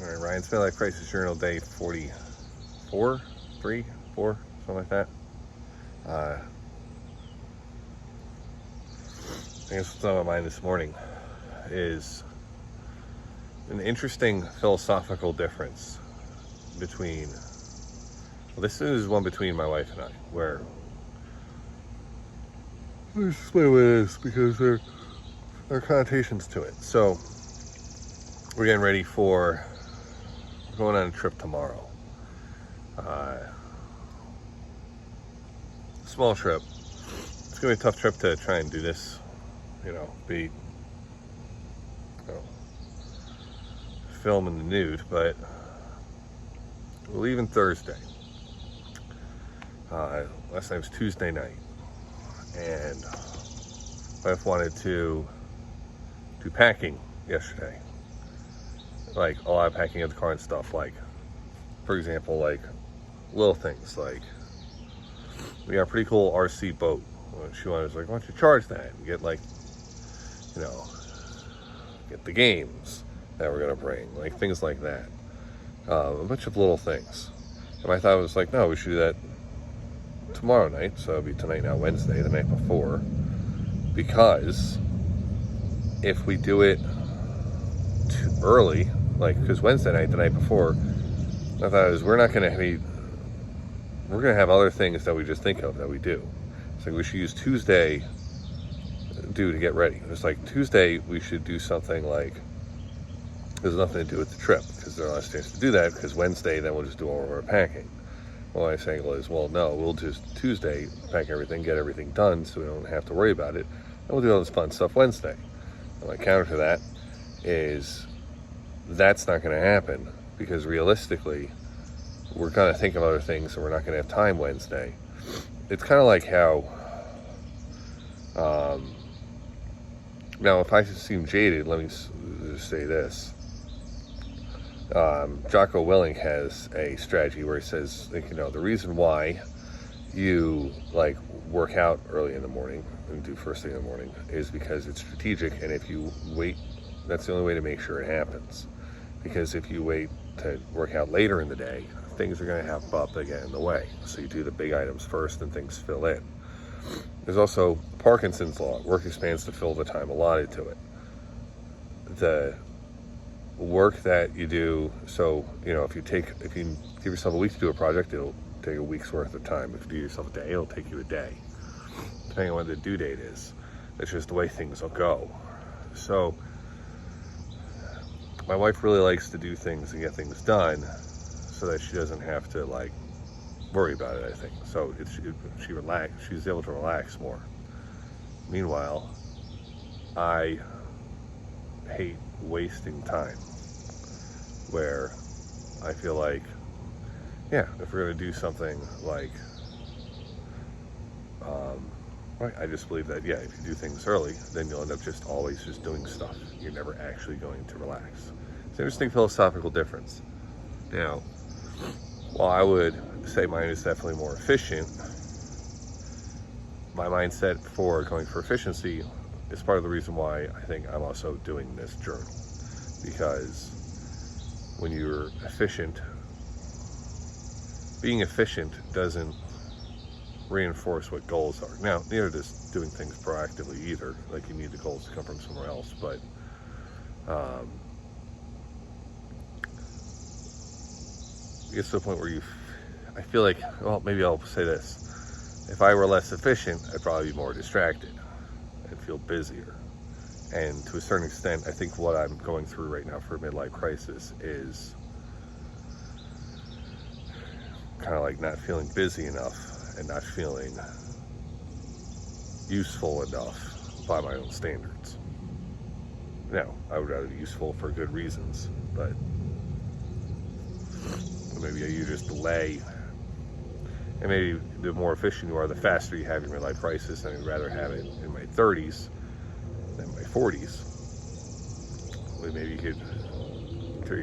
All right, Ryan's Midlife Crisis Journal, day 44, 3, 4, something like that. I guess what's on my mind this morning is an interesting philosophical difference between, well, this is one between my wife and I, where, let me explain what it is, because there are connotations to it. So, we're getting ready for going on a trip tomorrow. Small trip. It's gonna be a tough trip to try and do this, film in the nude, but we're leaving Thursday. Last night was Tuesday night, and my wife wanted to do packing yesterday. Like a lot of packing of the car and stuff, like, for example, like little things, like we got a pretty cool RC boat. She was like, why don't you charge that and get, like, get the games that we're gonna bring, like things like that. A bunch of little things. And I thought it was like, no, we should do that tomorrow night, so it'll be tonight, now Wednesday, the night before, because if we do it too early, like, because Wednesday night, the night before, I thought it was, we're gonna have other things that we just think of that we do. It's like we should use Tuesday to get ready. It's like Tuesday we should do something like, there's nothing to do with the trip, because there's less chance to do that, because Wednesday then we'll just do all of our packing. Well, my angle is, well, no, we'll just Tuesday pack everything, get everything done, so we don't have to worry about it, and we'll do all this fun stuff Wednesday. And my counter to that is, that's not going to happen, because realistically we're going to think of other things, and we're not going to have time Wednesday. It's kind of like how now, if I seem jaded, let me just say this. Jocko Willink has a strategy where he says, the reason why you like work out early in the morning and do first thing in the morning is because it's strategic, and if you wait, that's the only way to make sure it happens. Because if you wait to work out later in the day, things are going to have up again in the way. So you do the big items first and things fill in. There's also Parkinson's law. Work expands to fill the time allotted to it. The work that you do, so, if you give yourself a week to do a project, it'll take a week's worth of time. If you do yourself a day, it'll take you a day, depending on when the due date is. That's just the way things will go. So, my wife really likes to do things and get things done so that she doesn't have to, like, worry about it, I think. So she's able to relax more. Meanwhile, I hate wasting time, where I feel like, if we're going to do something like, I just believe that, if you do things early, then you'll end up just always just doing stuff. You're never actually going to relax. It's an interesting philosophical difference. Now, while I would say mine is definitely more efficient, my mindset for going for efficiency is part of the reason why I think I'm also doing this journal. Because when you're efficient, being efficient doesn't reinforce what goals are. Now, neither does doing things proactively either. Like, you need the goals to come from somewhere else, but it gets to the point where I feel like, well, maybe I'll say this. If I were less efficient, I'd probably be more distracted and feel busier. And to a certain extent, I think what I'm going through right now for a midlife crisis is kind of like not feeling busy enough and not feeling useful enough by my own standards. Now, I would rather be useful for good reasons, but maybe you just delay, and maybe the more efficient you are, the faster you have your midlife crisis, and I'd rather have it in my 30s than my 40s. Well, maybe you could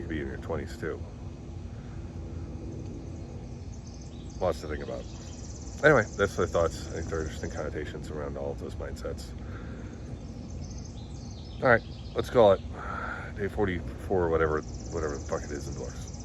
be in your 20s too. Lots to think about. Anyway, that's my thoughts. I think there are interesting connotations around all of those mindsets. All right, let's call it day 44 or whatever whatever the fuck it is indoors.